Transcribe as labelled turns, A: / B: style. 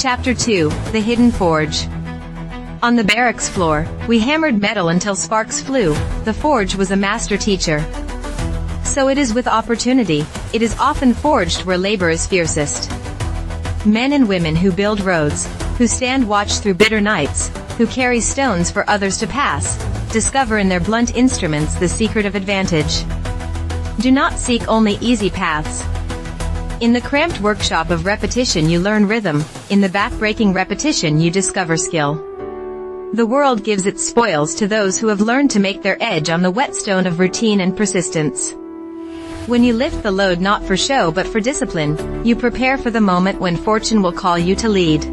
A: Chapter 2, The Hidden Forge. On the barracks floor, we hammered metal until sparks flew. The forge was a master teacher. So it is with opportunity, it is often forged where labor is fiercest. Men and women who build roads, who stand watch through bitter nights, who carry stones for others to pass, discover in their blunt instruments the secret of advantage. Do not seek only easy paths. In the cramped workshop of repetition you learn rhythm, in the back-breaking repetition you discover skill. The world gives its spoils to those who have learned to make their edge on the whetstone of routine and persistence. When you lift the load not for show but for discipline, you prepare for the moment when fortune will call you to lead.